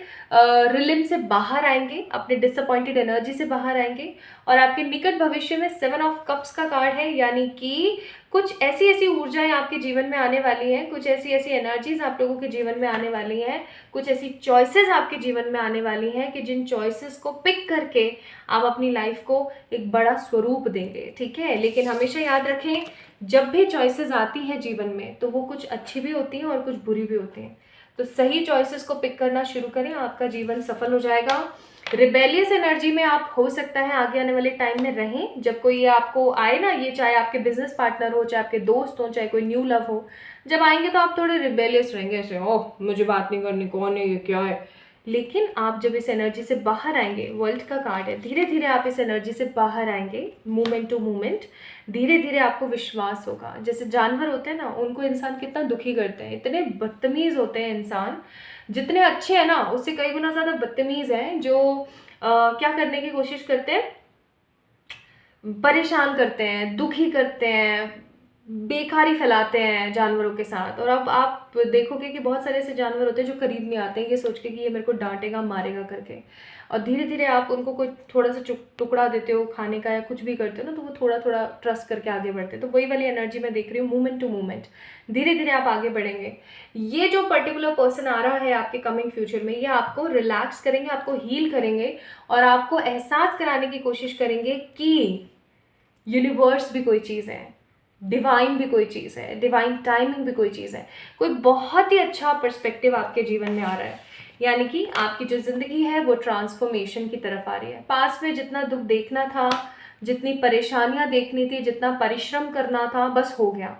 रिलिम से बाहर आएंगे, अपने डिसअपॉइंटेड एनर्जी से बाहर आएंगे, और आपके निकट भविष्य में 7 ऑफ कप्स का कार्ड है, यानी कि कुछ ऐसी ऐसी ऊर्जाएं आपके जीवन में आने वाली हैं, कुछ ऐसी ऐसी एनर्जीज आप लोगों के जीवन में आने वाली हैं, कुछ ऐसी चॉइसेस आपके जीवन में आने वाली हैं कि जिन चॉइसेस को पिक करके आप अपनी लाइफ को एक बड़ा स्वरूप देंगे, ठीक है। लेकिन हमेशा याद रखें, जब भी चॉइसेस आती हैं जीवन में तो वो कुछ अच्छी भी होती हैं और कुछ बुरी भी होती हैं, तो सही चॉइसेस को पिक करना शुरू करें, आपका जीवन सफल हो जाएगा। रिबेलियस एनर्जी में आप हो सकता है आगे आने वाले टाइम में रहें। जब कोई आपको आए ना, ये चाहे आपके बिजनेस पार्टनर हो, चाहे आपके दोस्त हो, चाहे कोई न्यू लव हो, जब आएंगे तो आप थोड़े रिबेलियस रहेंगे, ऐसे ओह मुझे बात नहीं करनी, कौन है ये, क्या है। लेकिन आप जब इस एनर्जी से बाहर आएंगे, वर्ल्ड का कार्ड है, धीरे धीरे आप इस एनर्जी से बाहर आएंगे, मूवमेंट टू मूवमेंट, धीरे धीरे आपको विश्वास होगा। जैसे जानवर होते हैं ना, उनको इंसान कितना दुखी करते हैं, इतने बदतमीज़ होते हैं इंसान, जितने अच्छे हैं ना उससे कई गुना ज़्यादा बदतमीज़ हैं, जो क्या करने की कोशिश करते हैं, परेशान करते हैं, दुखी करते हैं, बेकारी फैलाते हैं जानवरों के साथ। और अब आप देखोगे कि बहुत सारे ऐसे जानवर होते हैं जो करीब में आते हैं ये सोच के कि ये मेरे को डांटेगा, मारेगा करके, और धीरे धीरे आप उनको कोई थोड़ा सा टुकड़ा देते हो खाने का या कुछ भी करते हो ना, तो वो थोड़ा थोड़ा ट्रस्ट करके आगे बढ़ते हैं। तो वही वाली एनर्जी मैं देख रही हूँ, मूवमेंट टू मूवमेंट, धीरे धीरे आप आगे बढ़ेंगे। ये जो पर्टिकुलर पर्सन आ रहा है आपके कमिंग फ्यूचर में, ये आपको रिलैक्स करेंगे, आपको हील करेंगे, और आपको एहसास कराने की कोशिश करेंगे कि यूनिवर्स भी कोई चीज़ है, डिवाइन भी कोई चीज़ है, डिवाइन टाइमिंग भी कोई चीज़ है। कोई बहुत ही अच्छा पर्सपेक्टिव आपके जीवन में आ रहा है, यानी कि आपकी जो ज़िंदगी है वो ट्रांसफॉर्मेशन की तरफ आ रही है। पास में जितना दुख देखना था, जितनी परेशानियां देखनी थी, जितना परिश्रम करना था, बस हो गया,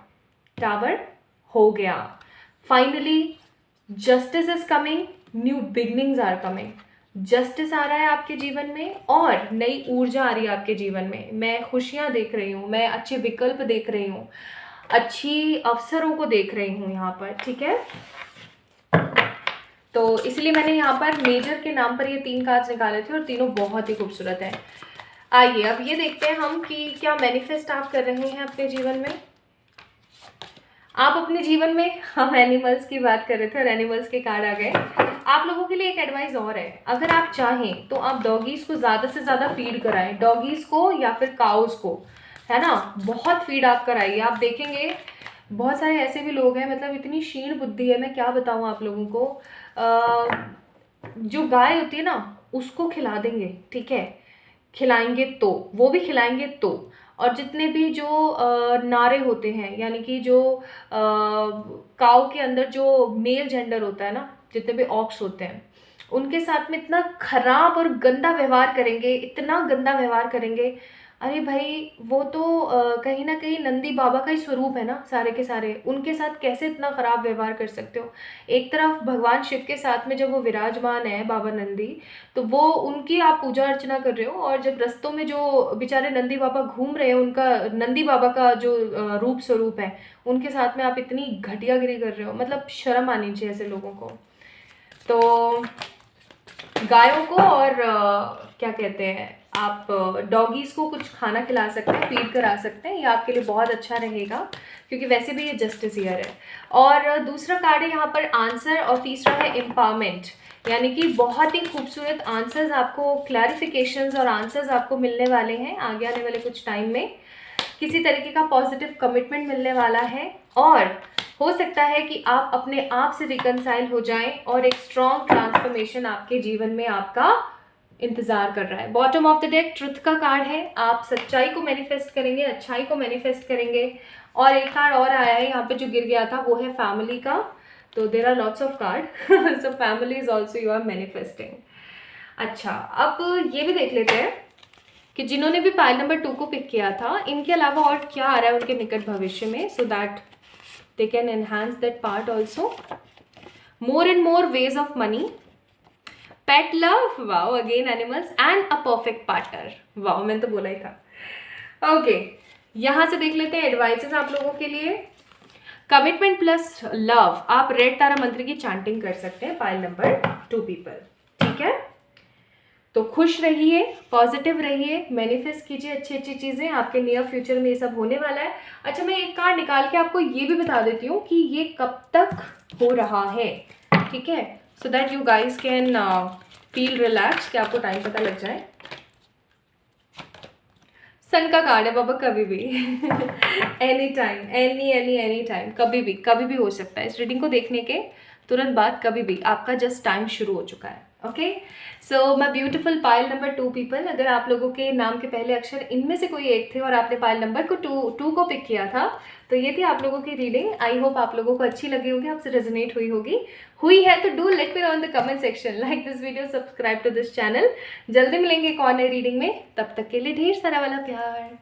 टावर हो गया। Finally justice is coming, new beginnings are coming. Justice आ रहा है आपके जीवन में और नई ऊर्जा आ रही है आपके जीवन में। मैं खुशियाँ देख रही हूँ, मैं अच्छे विकल्प देख रही हूँ, अच्छी अवसरों को देख रही हूँ यहाँ पर, ठीक है। तो इसलिए मैंने यहाँ पर मेजर के नाम पर ये 3 कार्ड्स निकाले थे और तीनों बहुत ही खूबसूरत हैं। आइए अब ये देखते हैं हम कि क्या मैनिफेस्ट आप कर रहे हैं अपने जीवन में। आप अपने जीवन में, हम एनिमल्स की बात कर रहे थे और एनिमल्स के कार्ड आ गए। आप लोगों के लिए एक एडवाइस और है, अगर आप चाहें तो आप डॉगीज़ को ज़्यादा से ज़्यादा फीड कराएं, डॉगीज़ को या फिर काउज़ को, है ना, बहुत फीड आप कराइए। आप देखेंगे बहुत सारे ऐसे भी लोग हैं, मतलब इतनी क्षीण बुद्धि है, मैं क्या बताऊँ आप लोगों को। जो गाय होती है ना, उसको खिला देंगे, ठीक है, खिलाएंगे तो, वो भी खिलाएंगे तो। और जितने भी जो नारे होते हैं, यानी कि जो काऊ के अंदर जो मेल जेंडर होता है ना, जितने भी ऑक्स होते हैं, उनके साथ में इतना खराब और गंदा व्यवहार करेंगे, इतना गंदा व्यवहार करेंगे। अरे भाई, वो तो कहीं ना कहीं नंदी बाबा का ही स्वरूप है ना, सारे के सारे। उनके साथ कैसे इतना खराब व्यवहार कर सकते हो। एक तरफ भगवान शिव के साथ में जब वो विराजमान है बाबा नंदी, तो वो उनकी आप पूजा अर्चना कर रहे हो, और जब रस्तों में जो बेचारे नंदी बाबा घूम रहे हैं, उनका नंदी बाबा का जो रूप स्वरूप है, उनके साथ में आप इतनी घटियागिरी कर रहे हो। मतलब शर्म आनी चाहिए ऐसे लोगों को। तो गायों को और क्या कहते हैं, आप डॉगीज़ को कुछ खाना खिला सकते हैं, फीड करा सकते हैं, ये आपके लिए बहुत अच्छा रहेगा, क्योंकि वैसे भी ये जस्टिस ईयर है। और दूसरा कार्ड है यहाँ पर आंसर, और तीसरा है एम्पावरमेंट, यानी कि बहुत ही खूबसूरत आंसर्स आपको, क्लैरिफिकेशंस और आंसर्स आपको मिलने वाले हैं आगे आने वाले कुछ टाइम में। किसी तरीके का पॉजिटिव कमिटमेंट मिलने वाला है, और हो सकता है कि आप अपने आप से रिकनसाइल हो जाएं, और एक स्ट्रॉन्ग ट्रांसफॉर्मेशन आपके जीवन में आपका इंतजार कर रहा है। Bottom of the deck truth का कार्ड है, आप सच्चाई को मैनिफेस्ट करेंगे, अच्छाई को मैनिफेस्ट करेंगे। और एक कार्ड और आया है यहाँ पे जो गिर गया था, वो है फैमिली का। तो there are lots of card, so family is also you are manifesting. अच्छा, अब ये भी देख लेते हैं कि जिन्होंने भी पाइल नंबर 2 को पिक किया था, इनके अलावा और क्या आ रहा है उनके निकट भविष्य में, so that they can enhance that part also. More and more ways of money, pet love, wow, again animals, and a perfect partner, wow, मैंने तो बोला ही था। ओके, यहाँ से देख लेते हैं एडवाइसेस आप लोगों के लिए। कमिटमेंट प्लस लव, आप रेड तारा मंत्र की चैंटिंग कर सकते हैं, पाइल नंबर 2 पीपल, ठीक है। तो खुश रहिए, पॉजिटिव रहिए, मैनिफेस्ट कीजिए अच्छी अच्छी चीज़ें, आपके नियर फ्यूचर में ये सब होने वाला है। अच्छा, मैं एक कार्ड निकाल के आपको ये भी बता देती हूँ कि ये कब तक हो रहा है, ठीक है, so that you guys can feel relax, कि आपको टाइम पता लग जाए। सन का कार्ड है बाबा, कभी भी एनी टाइम, एनी टाइम, कभी भी हो सकता है। इस रीडिंग को देखने के तुरंत बाद कभी भी, आपका जस्ट टाइम शुरू हो चुका है। Okay, so my beautiful pile number 2 people, अगर आप लोगों के नाम के पहले अक्षर इनमें से कोई एक थे और आपने पाइल नंबर को 2 को पिक किया था, तो ये थी आप लोगों की रीडिंग। आई होप आप लोगों को अच्छी लगी होगी, आपसे रेजोनेट हुई है तो do let me know in the comment section, like this video, subscribe to this channel. जल्दी मिलेंगे एक और नई रीडिंग में, तब तक के लिए ढेर सारा वाला प्यार।